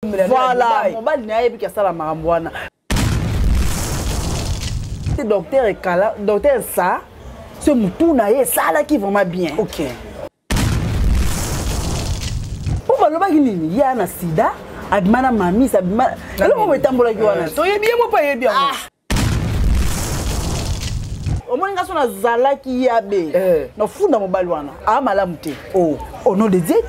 Voilà, mobali na yebi ka sala makambo wana. Docteur Ekala, docteur ça, ce moutou na ye sala qui vraiment bien. OK. Pour baloba nini ya na sida, abimana mami, sabima. Alors on etambola ki wana. So ye bien mo pa ye bien. Au moins ngaso na zala ki yabe. No funda mobali wana. A malamu te. Oh, au nom de Dieu.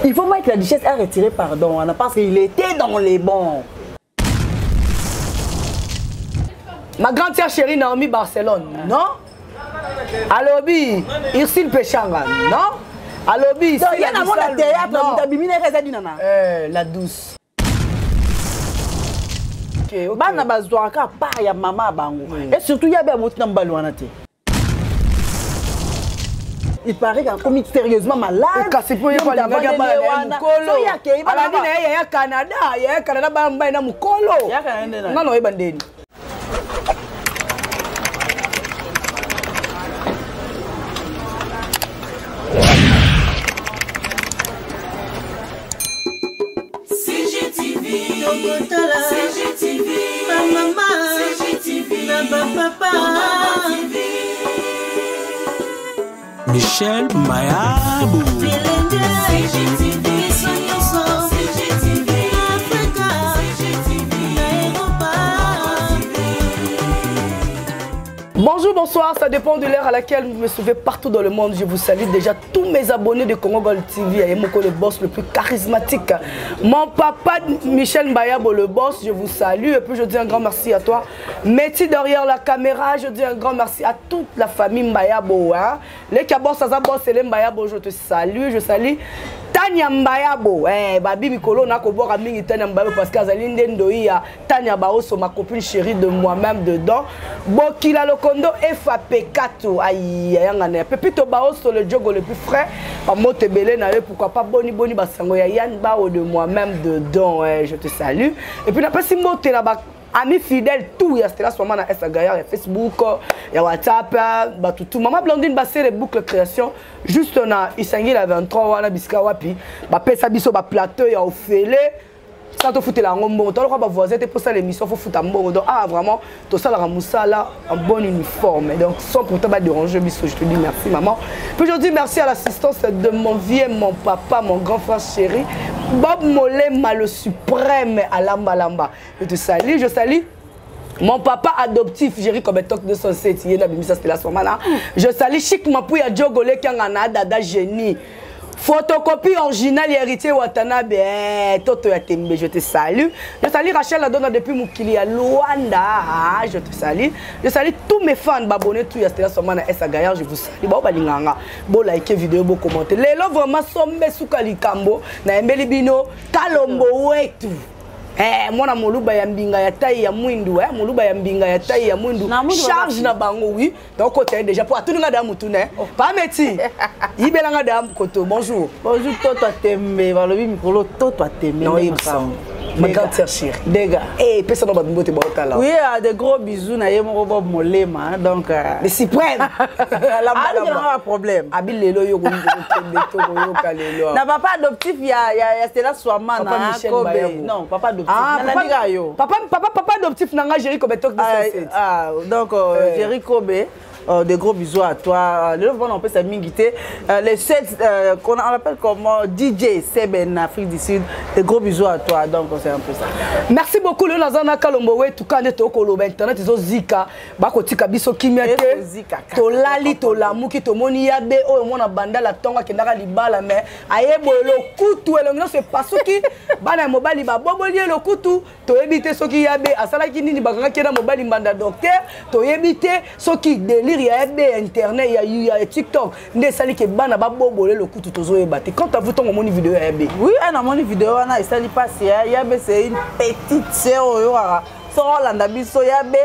Il faut mettre la duchesse à retirer pardon parce qu'il était dans les bons. Ma grande sœur chérie Naomi Barcelone, non? Alobi, Ursule Péchanga, non? Alobi, il y a un théâtre, la douce. Bana bazwaka pa ya mama bango. Et surtout il y a bien mot na te. Il paraît qu'un comique sérieusement malade. Kasi po yeba linga bana mukolo. Ala dina ya Canada ba mba na mukolo. Ya Canada. Ngano yeba ndeni. CGTV, ma maman, CGTV, ma papa. Michel Mayabou. CGTV, CGTV, Africa, CGTV, Europa. Bonjour, bonsoir, ça dépend de l'heure à laquelle vous me suivez partout dans le monde. Je vous salue déjà tous mes abonnés de Congo Gold TV et Moko le boss le plus charismatique. Mon papa Michel Mayabou le boss, je vous salue et puis je dis un grand merci à toi. Métis derrière la caméra, je dis un grand merci à toute la famille Mayabou. Hein? Les cabos, ça boss et les Mayabou, je te salue, je salue. Tanya Mbayabo, Babi Mikolo na kobora mingi Tanya Mbayabo parce qu'Azalinde Ndoia, Tanya Baoso, ma copine chérie de moi-même dedans. Bokila Lokondo, FAP4, aïe, yangane. Pepito Baoso, le jogo le plus frais. Pas mote belé, pourquoi pas Boni Boni Basango, Yann Bao de moi-même dedans, je te salue. Et puis, après, si mote là-bas. Amis fidèles, tout, il y a ce moment na Instagram, il y a Facebook, il y a WhatsApp, tout. Maman Blondine Bassé, les boucles création, juste on a Isangi la 23, on a Biska Wapi, Pesa Biso, plateau, il y a Ophélie, ça te fout la ngombo, tu as voisin, tu pour ça l'émission, il faut foutre un bon. Donc, vraiment, tout ça, la ramoussa là, un bon uniforme. Donc, sans pour pas déranger, Biso, je te dis merci, maman. Puis je dis merci à l'assistance de mon vieux, mon papa, mon grand frère chéri. Bob Molema, le suprême à Lamba Lamba. Je te salue, je salue. Mon papa adoptif, Jerry Kobetok 207, il y a c'était la soirée. Je salue Chic Mapouya Djogole qui a un dada génie. Photocopie originale héritier Watanabe, Toto Yatembe, je te salue. Je salue Rachel Adona depuis Mukili à Luanda, je te salue. Je salue tous mes fans, abonnés tout Yastela Somana S Agaya, je vous salue. Bon balinganga, bon like vidéo, bon commenter. Les lots vraiment sommes soukali kambo, na embeli bino, kalombo wetu. Mwana moluba ya mbinga ya taille ya mwindu moluba ya mbinga ya taille ya mwindu charge na bango oui donc côté déjà pour tout nga damu tune pas meti ibelanga damu koto bonjour toto tembe balobi mikolo toto tembe non ma grande sœur chérie dégâts personne n'a pas de beauté là oui des gros bisous na yemo Bob Molema donc le suprême pas problème abil lelo yo ko yo kalelo na papa adoptif ya Stella Swamana non papa adoptif papa adoptif nanga Jerry Kobetok de donc Jerry Kobe des gros bisous à toi. Le bon on peut s'amiguiter. Les sets qu'on appelle comment DJ Seben Afrique du Sud. Des gros bisous à toi. Donc c'est un peu ça. Merci beaucoup le Lazana Kalombowe tout cas to koloba internet izo zika bako tika biso kimiate to lali to lamuki to moni yabe o mona banda la tonga kendaka libala mais ayebo le kutu elongino c'est pas soki bana mobali ba boboli le kutu to ebite soki yabe asala kinini bakanga kena mobali banda docteur to ebite soki délire ya internet ya TikTok nde sali ke bana ba bobole le kutu tozo ebate quand t'as vu ton moni vidéo ya yabe oui na moni vidéo wana esali passe yabe c'est une petite sœur yo so landa biso yabe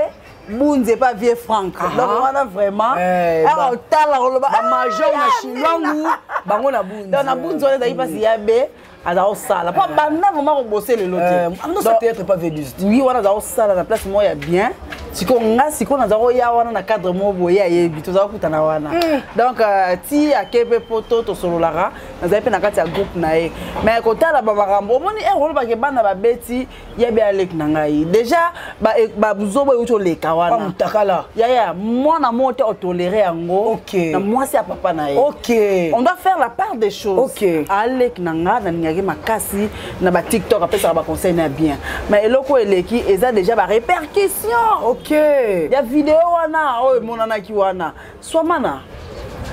Bunze pas vieux Franck. Donc on a vraiment alors tala ba major na Chilwangu bango na Bunze. Donc na Bunze on a pas si yabe ala osala. Pas banda vraiment bosser le loté. Non ça peut être pas vénus. Oui on a osala la place moi ya bien. siko nga siko na zako ya wana na cadre mo boye ayebi to zako kutana wana donc ti akepe poto to sololara na zape na kati ya groupe na ye mais kotala ba makambo moni rôle ba ke bana ba beti yebi alek na ngai déjà ba buzobo uto leka wana mutakala ya mwana mote o tolérer yango OK na moi c'est papa na ye OK on doit faire la part des choses OK alek na nga na ngaki makasi na ba TikTok après ça ba conseil na bien mais eloko eleki eza déjà ba répercussion OK ya vidéo wana oyo monanaki wana swamana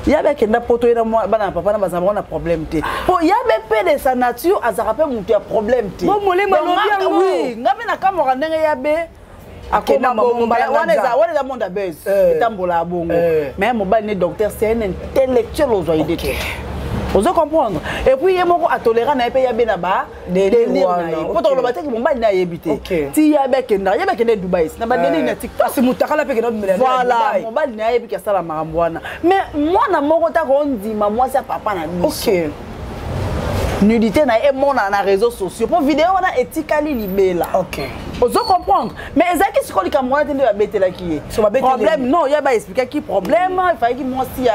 yabe kenda poto ina bana papa na bazama na problème te po yabe pe de sa nature azaka pe mutu ya problème te bon molema lobi yango oui ngabe na kamera ndenge yabe akoma bombala wana za monde buzz etambola bongo mais mobile ne docteur c'est un intellectuel aux oreilles. Vous comprenez? Et puis il y a beaucoup à tolérer na pe yabe na ba délire na po to lo bataki mobile na yebité ti yabe kenda Dubaï na ba délire na TikTok parce mutakala pe kenda voilà mobile na yebi ka sala makambo wana mais moi na moko ta ko ndima moi c'est papa na biso OK nudité na e mona na réseaux sociaux pour vidéo wana etikali libela OK vous comprendre mais ezaki sikoli ka mwana tende ba betela ki problème non ya ba expliquer qui problème il fallait que moi si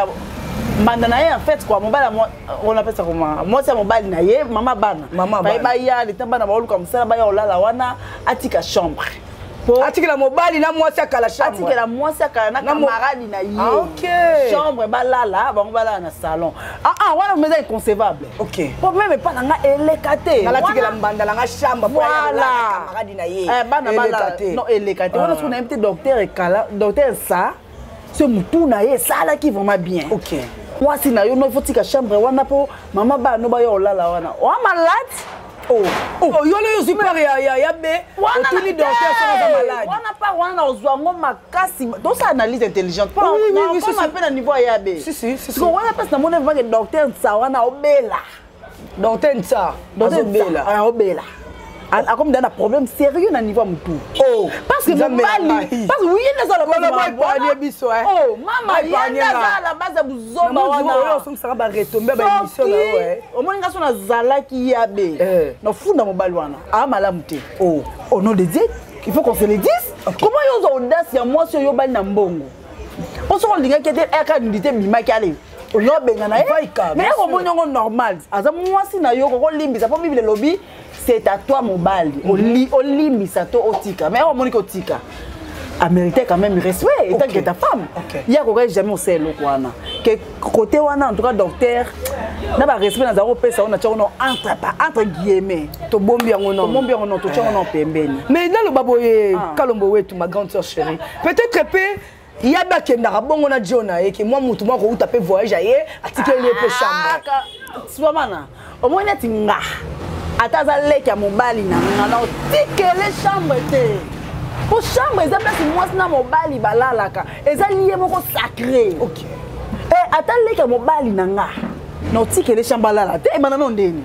Mandanaye en fait quoi mobile on appelle ça comment moi c'est mobile na ye maman bana ba ya le tamba na ba comme ça ba ya olala wana atika chambre atika la mobile na moi c'est kala chambre atika la moi c'est kala na camarade na ye OK chambre ba lala ba bala na salon wana mais c'est inconcevable OK problème pas na elekate na atika la mbandala na chambre pour ya camarade na ye bana bala non elekate wana son invité docteur Kala docteur ça ce moutou na ye ça là qui vraiment bien OK moi si na yo no faut tika chambre wana po mama ba no ba yo lala wana o malade yo le super ya be otuni docteur ça malade wana pa wana ozwango makasi to ça analyse intelligente pas on appelle à niveau ya be si parce que wana passe na mon vraiment que docteur ça wana obela docteur ça obela comme dans un problème sérieux na niveau mutu parce que mobali parce que oui il est là ba biso mama il est là la base buzomba wana on se sera ba retomber ba émission là ouais au moins ngaso na zalaki yabe na funda mobali wana malamu te au nom de Dieu il faut qu'on se le dise comment yo audace ya moi sur yo bali na mbongo on se linga qui était aka ndité bimaki ale lo benga na mais ko monyo normal aza moi si na yo ko limbisa po bible lobby c'est à toi mobile au limbisa to otika mais on moniko tika a mérité quand même respect et tant que ta femme il y a quoi jamais on sait le quoi que côté wana en tout cas docteur na ba respect na zaro pesa on a tchono entre guillemets to bombi yango non to tchono pembeni mais dans le baboye kalombo wetu ma grande sœur chérie peut-être pe il y a ba kendara bongo na Jona et que moi mutu moi ko taper voyage aye atikeli pe chambre soit mana au moins net nga ataza leki ya mobali na nga tikele chambre te pour chambre eza place moi na mobali balalaka eza lié moko sacré OK ata leki ya mobali na nga na tikele chambre lala te ebana no ndeni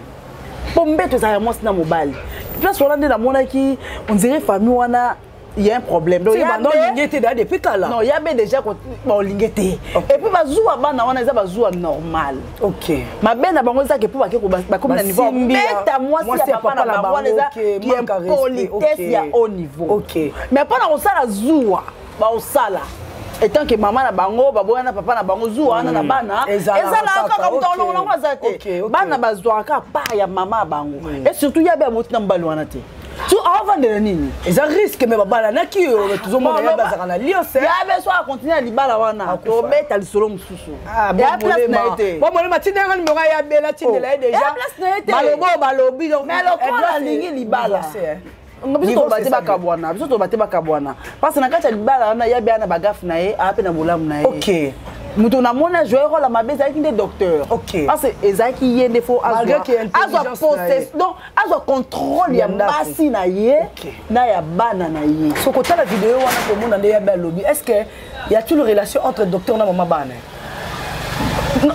po mbeto za moi na mobali place wana nde na mona ki on dirait famille wana il y a un problème donc il y a l'ingété depuis là non il y a déjà bon l'ingété et puis bazoua bana wana eza bazoua normal OK ma bena bango ça que pour ba comme na niveau beta moi si papa na bango eza qui est politesse ya haut niveau OK mais pas na osala zoua ba osala etant que maman na bango baboya na papa na bango zoua na bana ezala kaka mutolo na ngazate bana bazwa ka pa ya mama bango et surtout ya ba motina mbali wana te tu avant de nini eza risque mais babala na ki toujours mon ya bazaka na liose ya be so a continuer libala wana to beta lisolo mususu ya place na été bon moi matina ngani mo ya bela tindela déjà ya place na été balobi donc mais le quoi lingi libala biso to bate bakabwana parce na kati ya libala wana ya bia na bagafu na ye ape na bolamu na ye OK mutu na mona jouer rôle mabe ezalaki nde docteur parce que ezalaki ye nde fo azwa possession donc azwa contrôle ya basi na ye na ya bana na ye so kota la vidéo wana komona nde ya ba lobby est-ce que y a-t-il une relation entre docteur na maman bana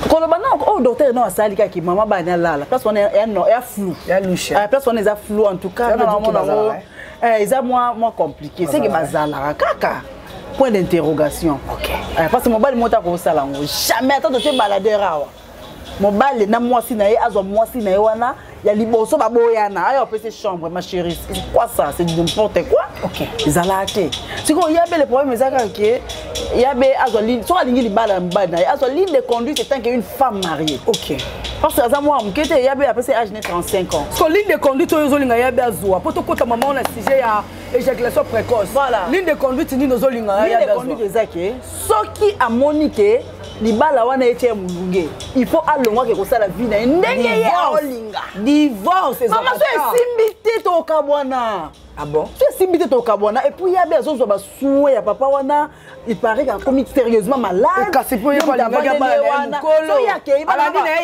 koloba na o docteur no asali kaki maman bana lala place on est flou ya louche place on est flou en tout cas na mona eza moins compliqué c'est que bazala kaka point d'interrogation. OK. Parce que mobile mota ko salango jamais attends de te balader awa. Mobile na moi si na ye azwa moi si na ye wana il y a liboso baboyana ayo peut chambre ma chérie c'est quoi ça c'est n'importe quoi. OK ils allaient c'est quoi il y a le problème ça que il y a azoli soit lingi libala mbana azoli de conduite c'est tant qu'une femme mariée. OK parce que ça moi m'kete il y a après c'est âge de 35 ans so ligne de conduite ozolinga ya bazwa poto kota maman on a sujet à éjaculation précoce. Voilà ligne de conduite ni nozolinga ya bazwa ligne de conduite ezake soki amonique libala wana etie mulunge il faut alongwa ke kosala vie na ndenge ya olinga divorce mama so esimbite to kabwana. Ah bon? C'est simité to kabwana et puis il y a bien zo ba soué ya papa wana il paraît qu'il a commis sérieusement malade. Et kasi po yeba linga ba na mukolo. So ya ke ala dina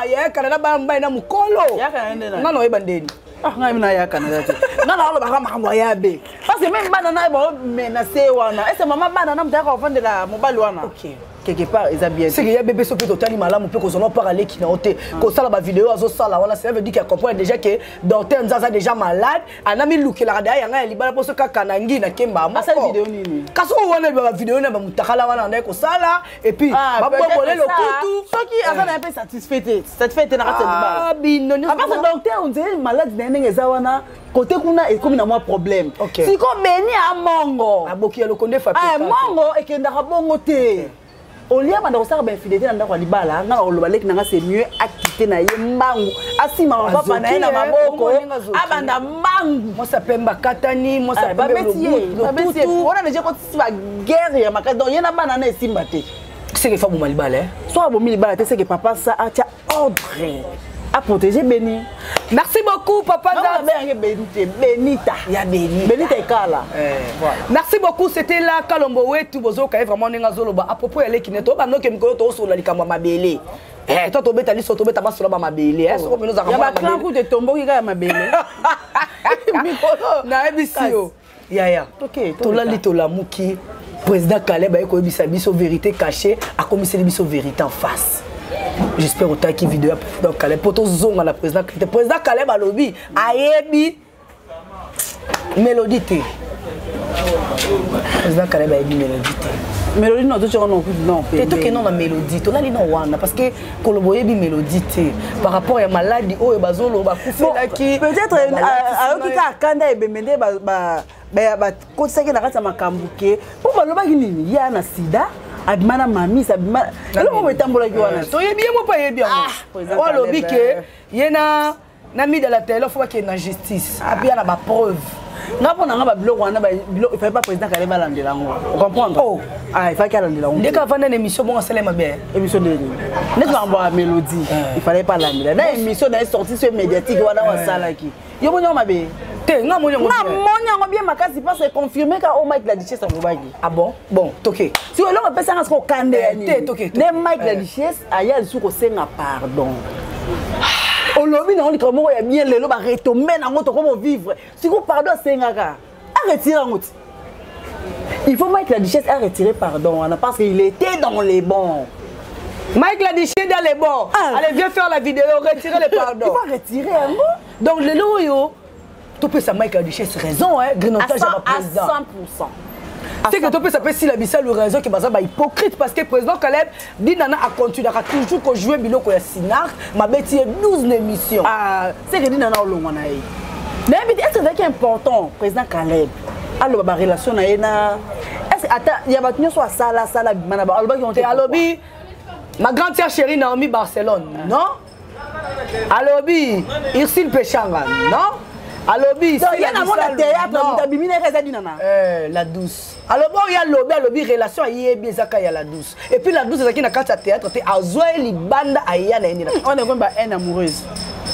ya Canada ba mba na mukolo. Ya Canada na. Ngano yeba ndeni. Ah ngai na ya Canada. Ngana alo ba makambo ya be. Parce que même bana na ba menacer wana. Et c'est maman bana na mtaka ofendre la mobile wana. OK. Quelque part ils a bien. C'est que y a bébé so peut tali malamu pe ko zona parler qui na oté. Ko sala ba vidéo azo sala wala ça veut dire qu'il comprend déjà que docteur Nzaza déjà malade, anami luki la rada ya nga libala poso ka kanangi na kemba mo. Asa vidéo nini? Kaso wana ba vidéo na ba mutakala wana na ko sala et puis ba bolé le kutu. Soki asa na peu satisfait na rata libala. Ah binoni. Parce que docteur on dirait malade na ndenge za wana côté kuna et comme na moi problème. Si ko beni a mongo. Aboki ya lokonde fa pe. Ah mongo et que ndaka bongo te. Au lieu de faire une fidélité dans la libala, c'est mieux acquitter na yembangu. Asima papa na na maboko. Abanda mangu. Moi ça peut mbakatani, moi ça peut le tout. On a déjà continué la guerre ya makata. Donc yena banana esimbate. C'est que femme malibala. Soit bon milibala, c'est que papa ça a ordre à protéger Béni. Merci beaucoup papa. Benita. Ya Béni. Benita Kala. Voilà. Merci beaucoup, c'était là Kalombo Wetu bozo ka vraiment ninga zoloba à propos elle qui neto ba no ke mko to so la likamba mabele. Toi to beta li so to beta ba so ba mabele. Est-ce que nous avons ya ba clan coup de tombo ki ka mabele. Na ebisio. Ya. OK. To la lito la muki. Président Caleb a ko ebisa biso vérité cachée, a commissaire biso vérité en face. J'espère autant qu'il vidéo président Caleb poto zonga la président Caleb a lobby ayebi mélodie té président Caleb a yebi mélodie non tu non et toi que non la mélodie to la li non wana parce que kolobo yebi mélodie té par rapport à maladie o bazolo ba kufela ki peut-être alors ki ka kanda e bemende ba ko tsake na kata makambuke po baloba nini ya na sida abimana mami sabima lelo mo etambola ki wana to yebi mo pa yebi yango o lobi ke yena na mi de la télé faut que na justice abia na ba preuve ngapo na ngaba biloko wana ba biloko il fallait pas président Caleb alandela ngo comprendre oh il fallait qu'alandela ngo ndeka vanda na émission bon salema bien émission de net ba mboa mélodie il fallait pas landela na émission na sortie sur médiatique wana wa salaki yo mo nyoma be te nga mo nyoma bien makasi parce que confirmer ka o Mike la Duchesse ngobaki ah bon toké si on le pesa nga ko kande te toké ne Mike la Duchesse aya su ko senga pardon on lobby na on comment ya bien lelo ba retomber na ngoto comment vivre si ko pardon sengaka a retirer en route il faut Mike la Duchesse a retiré pardon parce qu'il était dans les bons. Mike la Duchesse dans les bons. Allez viens faire la vidéo retirer les pardons. Il va retirer un mot. Donc le loyo tu peux ça Mike la Duchesse raison hein grignotage à président à 100%. C'est que tu peux s'appeler si la bissa le raison que baza ba hypocrite parce que président Caleb dit nana a continuer à toujours ko jouer biloko ya sinar ma beti 12 émissions. C'est que dit nana olongwana yi. Mais est-ce que c'est important président Caleb alors ba relation na yena est-ce attends il y a ba tunyo so sala bimana ba aloba ki on te alobi ma grande sœur chérie Naomi Barcelone non alobi Ursule Pechanga non alobi il y a dans le théâtre mutabimina ka zadi nana la douce alobi il y a lobi relation yebi ezaka ya la douce et puis la douce ezaki na kati ya théâtre te azoe libanda aya na yende on est comme ba haine amoureuse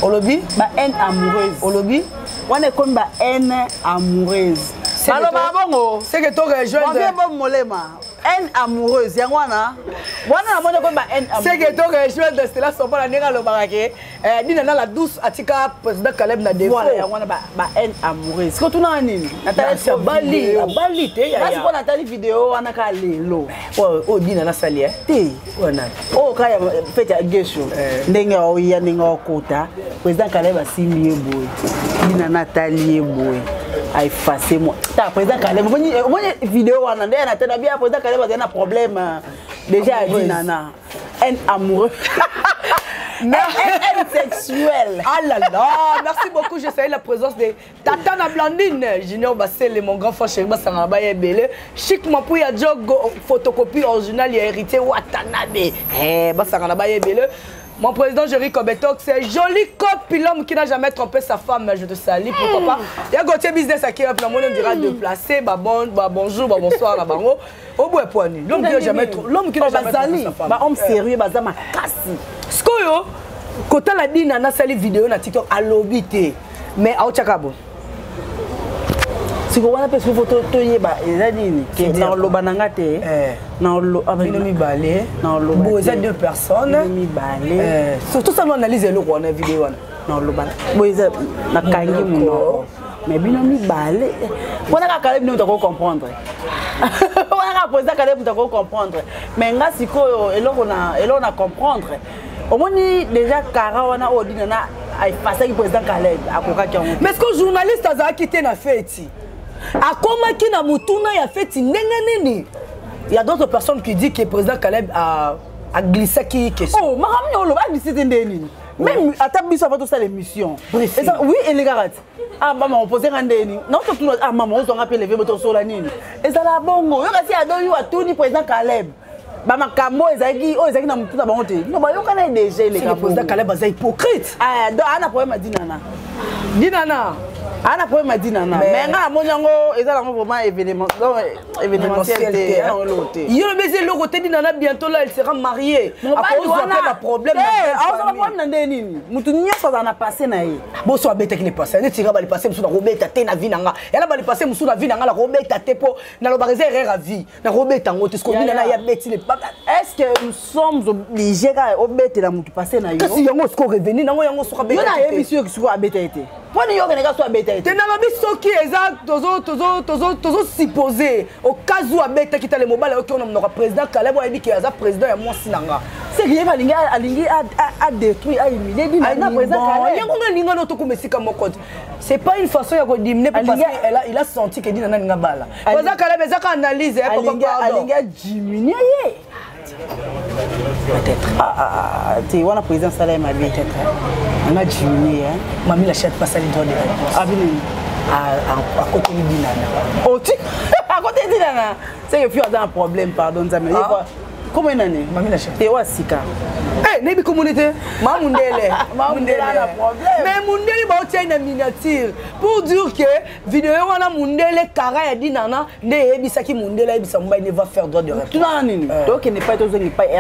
olobi ba haine amoureuse olobi on est comme ba haine amoureuse alors bongo c'est que to rejoindre on vient bon molema haine amoureuse yango wana wana na comme ba haine amoureuse c'est que to rejoindre c'est là sopa na ninga lo barake dina na la douce atika président Caleb na défaut voilà yango wana ba haine amoureuse ko tuna nini natali bali te ya ya ko natali vidéo wana ka lelo o dina na sali te wana o ka ya fete ya gesho ndenge o ya ndenge o kota président Caleb asimi boy dina natali boy a effacé moi ta président Caleb moi vidéo wana ndé na tena bien président Caleb a un problème déjà dit nana haine amoureuse. Haine sexuelle. Ah là là, merci beaucoup. J'ai salué la présence de Tatana Blandine, Junior Bassel, mon grand frère chéri Bassangaba Ebele, Chic Mapouya Jog, photocopie originale et hérité Watanabe. Bassangaba Ebele. Mon président Jerry Kobetok, c'est joli copie, l'homme qui n'a jamais trompé sa femme, je te salue, pourquoi pas. Il y a Gauthier Business à qui on dira déplacer, bonjour, bonsoir, la bango. Au bout de poignet. L'homme qui n'a jamais trompé sa femme. Homme sérieux, bazama kasi. Ce que yo, quand on a dit nana sali vidéo na TikTok à l'obité, mais à Ochakabo. Si vous avez une photo, vous avez deux personnes. Surtout ça, nous analysons le vidéo. Mais binomi balé. On a Caleb nous devons comprendre. On a posé Caleb nous devons comprendre. Mais là si quoi et là on a comprendre. Au moins déjà Kara on a ordonné à passer le président Caleb à Koka. Mais est-ce que journaliste a quitté na fête? A comment qui na mutuna ya fête nene? Il y a d'autres personnes qui disent que le président Caleb a glissé qui question. Oh, maman on a glissé ndeni. Même à ta bise avant tout ça l'émission. Oui, et les gars. Ah maman on posait rendez-vous. Non tout le ah maman on s'en rappelle lever moto sur la nini. Et ça la bongo. Yo kasi ado yo atuni président Caleb. Ba makambo ezaki na mutu na bango te. Non ba yo kana déjà les gars. Président Caleb a hypocrite. Ah donc ana problème dinana. Dinana. Ana problème dinana. Mais nga monyango ezala vraiment événementiel. Yo le baiser le côté dinana bientôt là elle sera mariée. À cause de problème. Ah on va problème na nini. Mutu nyonso za na passé na ye. Bo so abeta ki le passé. Ne tira ba le passé musu na robeta te na vie nanga. Yala ba le passé musu na vie nanga la robeta te po na lo ba réserver à vie. Na robeta ngo tisko dinana ya beti le papa. Est-ce que nous sommes obligés à obéter la mutu passé na yo? Si yango sko revenu nango yango so abeta. Yo na émission qui soit abeta été. Poni yo keneka so abeta été. Te na lobi soki exact tozo supposé au cas où abeta ki ta le mobile OK on a président Caleb a dit que aza président ya moi sinanga. C'est que yeba alingi a détruit a humilié dit na président Caleb. Yango nga no to ko mesika moko. C'est pas une façon ya ko diminuer parce qu'il a senti que dit na nga bala. Président Caleb ezaka analyse alingi a diminuer. Peut-être. Tu vois la présidence là m'a bien peut-être. On a diminué hein. Mamie la chèque pas ça les doigts de réponse. Ah bien. À côté de Dinana. Oh tu à côté de Dinana. C'est que tu as un problème pardon Zamé. Combien d'années? Mamie la chèque. Tu vois Sika. Eh, n'est-ce pas communauté? Mamundele. Mamundele a un problème. Mais Mundele va obtenir une miniature pour dire que vidéo on a Mundele Kara a dit nana ne ebisaki Mundele ebisamba il ne va faire droit de réponse. Tu n'as nini. Donc il n'est pas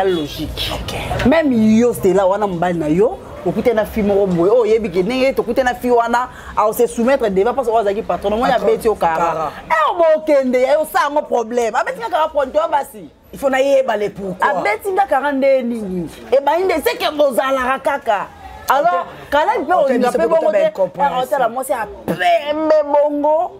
logique. OK. Même yo c'est là on a mbali na yo. Okuté na fi moko boye oh yebi ke ndenge tokuté na fi wana a se soumettre devant parce que ozaki patron moi ya beti au Kara. Eh bo kende ya yo ça un problème. Abeti na Kara ponto basi. Il faut naïe balé pourquoi. Abeti na Kara ndeni. Et ba inde c'est que bozala kaka. Alors Caleb peut on a pas bongo te la moi c'est à pembe bongo.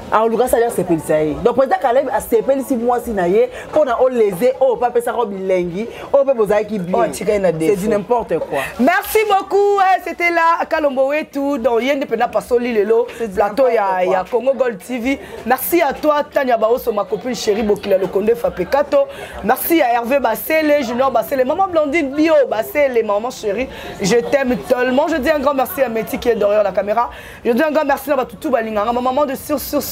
Alors Lucas ça c'est pelsaï. Donc président Caleb a sepeli 6 mois si naïe pour na o léser oh pas ça robi lengi oh pas bozai ki bien. C'est du n'importe quoi. Merci beaucoup. C'était là Kalombo et tout dans Yendependa Pasoli lelo plateau ya Congo Gold TV. Merci à toi Tania Baoso ma copine chérie Bokila le Condé Fapekato. Merci à Hervé Bassele, Junior Bassele, maman Blandine Bio Bassele, maman chérie. Je t'aime tellement. Je dis un grand merci à Métis qui est derrière la caméra. Je dis un grand merci à Batutu Balinganga, ma maman de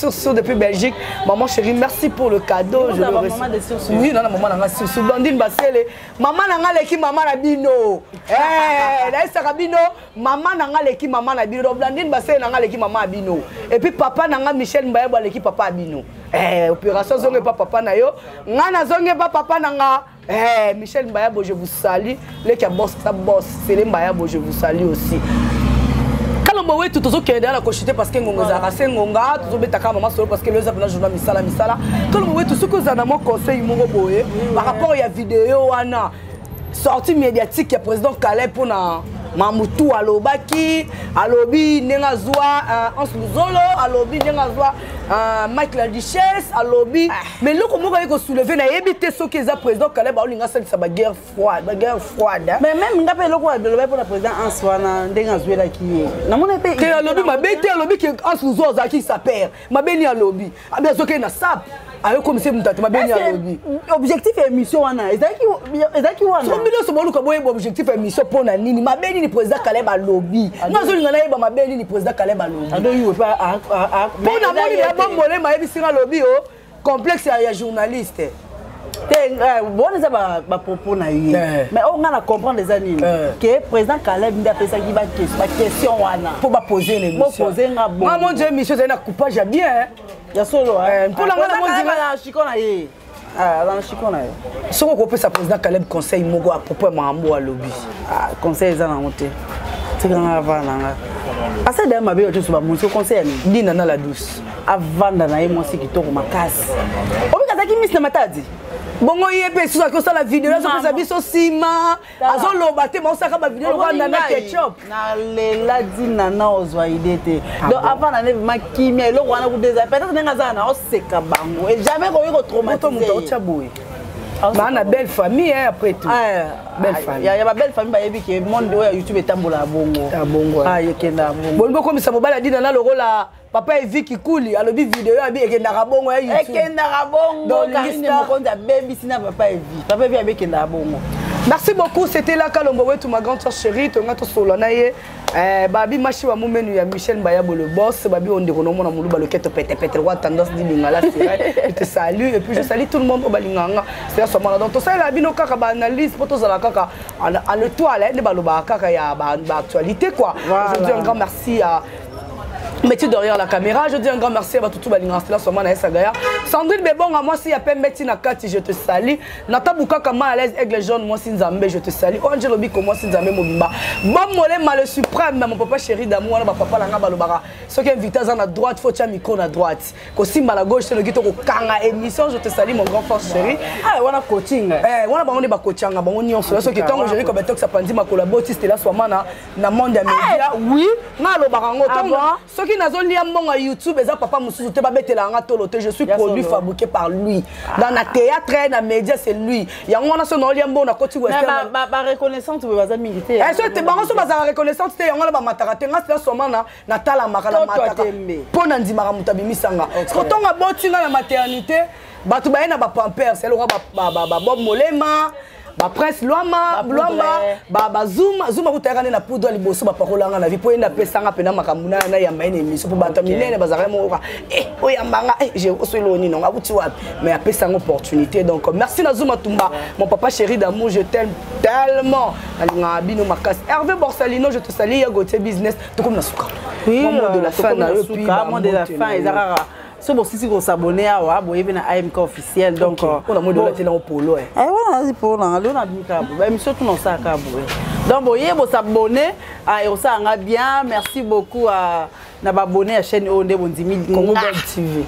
sur depuis Belgique. Maman chérie, merci pour le cadeau. Je le reçois. Oui, non, maman n'a pas sur Blandine Bassele. Maman n'a pas l'équipe maman Nabino. Eh, là c'est Rabino. Maman n'a pas l'équipe maman Nabino. Blandine Bassele n'a pas l'équipe maman Abino. Et puis papa n'a pas Michel Mbaye pour l'équipe papa Abino. Eh, opération zonge pas papa na yo. Ngana zonge pas papa nanga. Eh, Michel Mbaye je vous salue. Les qui boss ça boss. C'est les Mbaye je vous salue aussi. Kalombo we tout qui est la cochité parce que ngonga za rase ngonga tout betaka maman solo parce que le zap na journal misala Kalombo we tout ce que za na mon conseil mongo boye par rapport à vidéo wana sortie médiatique ya président Caleb pour na Mamutu alobaki alobi nenga zwa Hans Luzolo alobi nenga zwa Mike la Duchesse alobi mais le comment ko soulever na yebité ce que za président Caleb olinga ça ba guerre froide mais même ngapé le quoi de le pour le président Hans wana ndenga zwa la ki na mona pe que alobi ma bête alobi que Hans Luzolo za ki sa père ma beni alobi abia zoke na sap ayo comme c'est mutatu mabeni ya lobi objectif émission wana ezaki wana so mbilo so boluka boye objectif émission pona nini mabeni ni président Caleb alobi ngazo linga na yeba mabeni ni président Caleb alobi ando yiwe pa pona moni ya bombole mayebi singa lobi o complexe ya journaliste bon ça va propos na yé mais on a comprendre les années que président Caleb nda pesa ki ba question wana pour ba poser l'émission poser nga bon moi mon dieu émission c'est na coupage bien ya solo pour la ngana mon dieu na chikona yé dans chikona yé soko ko pesa président Caleb conseil mogo à propos mambo à lobby conseil za na moté tikanga vana nga asa de mabe oto ba monso conseil ni dina na la douce avanda na ye mosi kitoko makasi obikazaki miss na matadi bongo yepe sous que ça la vidéo là ça biso sima azo loba te mo saka ba vidéo ko na ketchup na lela dina na ozwa idée donc avant na neve makimia eloko wana ku déjà peut-être nga za na oseka bango et jamais ko yiko traumatiser to tchaboui na belle famille après tout belle famille ya ba belle famille ba yebi ke monde oya YouTube etambola bongo yekenda bongo bongo comme ça mobala dina na lokola papa evi kikuli alobi vidéo abi ekendaka bongo ya YouTube ekendaka bongo karine mokonza baby sina papa evi abekendaka bongo. Merci beaucoup, c'était là Kalombo Wetu, ma grande soeur chérie, tonga to solanaye babi machi wa mumenu ya Michel Mbayabo le boss, babi on déroule mon amour ba le keto pete wa tendance di lingala c'est je te salue et puis je salue tout le monde au balinganga c'est à ce moment donc to ça la bino kaka ba analyse poto za la kaka en le toile ne ba lo ba kaka ya ba actualité quoi. Je dis un grand merci à Métier derrière la caméra, je dis un grand merci à tout Balinga, c'est là seulement na Sagaya. Sandrine Bebonga, moi si y a pas Métier Nakati, je te salue. Nata Bukaka ma à l'aise aigle jaune, moi si Nzambe, je te salue. Angelo Biko, moi si Nzambe Mobimba. Bon molé mal suprême, mon papa chéri d'amour, na papa langa balobara. Ce qui invite à droite, faut tiens micro à droite. Kosim à la gauche, c'est le guito ko kanga émission, je te salue mon grand frère chéri. Ah, on a coaching. On a ba on est ba coaching, ba on y on se ce qui tant aujourd'hui comme ça pandi ma collaboratrice c'était là seulement na monde des médias. Oui, na lo barango tant qui nazolia mbonga YouTube eza papa mususu te babetela nga tolote je suis produit fabriqué par lui dans la théâtre et dans médias c'est lui yango wana so nolia mbona koti western ba reconnaissance be baza militaire est-ce que bango so baza reconnaissance te yango na ba mataka te nga c'est seulement na tala makala mataka pona ndimaka mutabimisanga kotonga botinga na maternité batu ba na ba pampers c'est le roi ba Bob Molema ba prince Luamba ba Zuma kutakane na poudre liboso ba parolanga na vie po enda pesanga pena makamuna na ya maine émission po bata minene bazaka mo oyambanga je osoloni non abuti wapi mais a pesanga opportunité donc merci na Zuma Tumba mon papa chéri d'amour je t'aime tellement alinga bino makas Hervé Borsalino je te salue ya Gauthier business tout comme na suka moment de la fin na puis moment de la fin ezara so bon si vous s'abonner à wa boye na AMK officiel donc on a mode la télé en polo voilà pour na le na bika ba émission tout non ça ka boye donc boye bo s'abonner et on ça bien merci beaucoup à na ba abonner à chaîne Onde Bondimi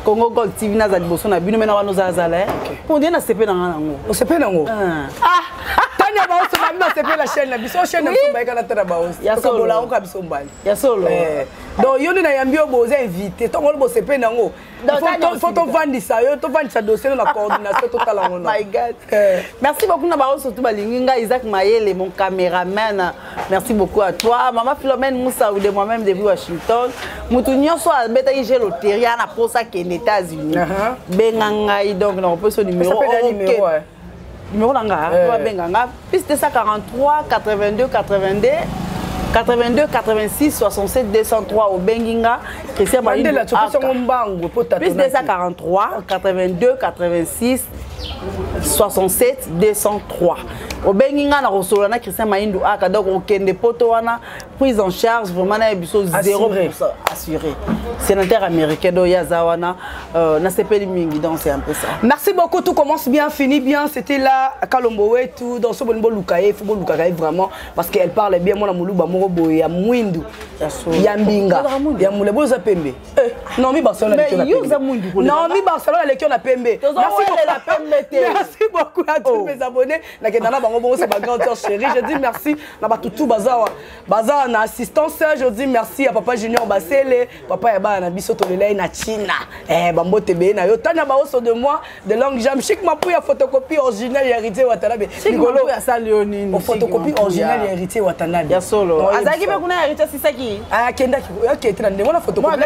Congo Gold TV na za liboso na bino mena wa no za za la on dit na CP na ngo o CP na ngo tanya ba o so na CP la chaîne na biso chaîne na so ba kana tera ba o ya solo la ngo ka biso mbali ya solo donc yoni na yambio boza invité to ngolo bo CP na ngo faut vendre ça yo to vendre ça dossier na coordination totale ngo my god merci beaucoup na ba o surtout balinginga Isaac Mayele mon caméraman merci beaucoup à toi maman Philomène Moussa ou de moi-même depuis Washington mutu nyonso albeta ije loteria na posa ke les États-Unis benganga donc na peut son numéro numéro nanga to benganga plus 243 82 82 82 86 67 203 au Benginga Christian Maïdou plus 243 82 86 67 203 au Benginga na rosolo na Christian Maïdou aka donc okende poto wana prise en charge vraiment na biso 0% assuré sénateur américain do yazawana na CP mingi donc c'est un peu ça. Merci beaucoup, tout commence bien, finit bien. C'était là Kalombo Wetu dans ce bon Lukaye, faut Lukaye vraiment parce qu'elle parle bien moi na muluba morobo ya mwindu ya mbinga ya mulebo za pembe non mi Barcelone mais yo za mwindu non mi Barcelone l'équipe na pembe merci beaucoup la pembe Merci beaucoup à tous mes abonnés. C'est ma grande soeur chérie. Je dis merci. Tout Bazaar na assistance. Je dis merci à Papa Junior Basele. Papa Eba na biso tolelai na China. Bambo tebe na yo. Tanya baoso de moi de longue jambe. Chic ma pouille photocopie originale héritier Watanabe. Nicolo ya salionini. Photocopie originale héritier Watanabe. Ya solo. Azaki be kuna héritier Sisaki. Ah kenda ki. OK, tu n'as pas photocopie.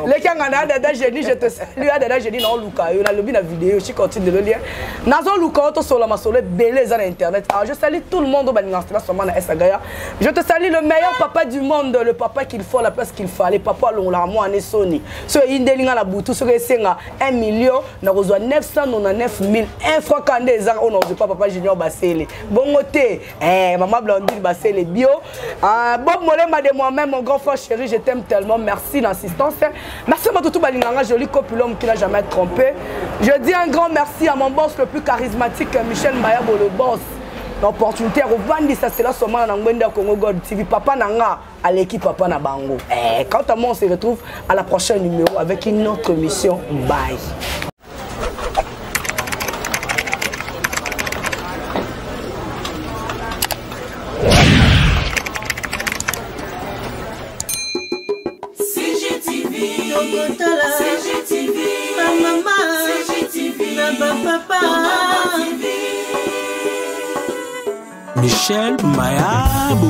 Les kangana dada génie, je te salue dada génie na luka yo na lobi na vidéo. Je continue de le lire. Nazo luka to solo ma solo belé za internet. Alors je salue tout le monde au Baningastra sur na Esagaya. Je te salue le meilleur papa du monde, le papa qu'il faut, la place qu'il fallait. Papa l'on ane Sony. Ce indelinga la boutou, ce que c'est 1 million, na reçoit 999 000. 1 franc candé za on n'ose pas papa Junior Basele. Bon côté, maman Blondine Basele bio. Bob Molema de moi-même, mon grand frère chéri, je t'aime tellement. Merci l'assistance. Merci à tout Balinganga, joli copulum qui n'a jamais trompé. Je dis un grand merci à mon boss le plus charismatique, Michel Mayabo, le boss. L'opportunité au Vandi, ça c'est là seulement dans le Congo Gold TV. Papa Nanga à l'équipe Papa Nabango. Quant à moi, on se retrouve à la prochaine numéro avec une autre mission. Bye. Michel Mayabo.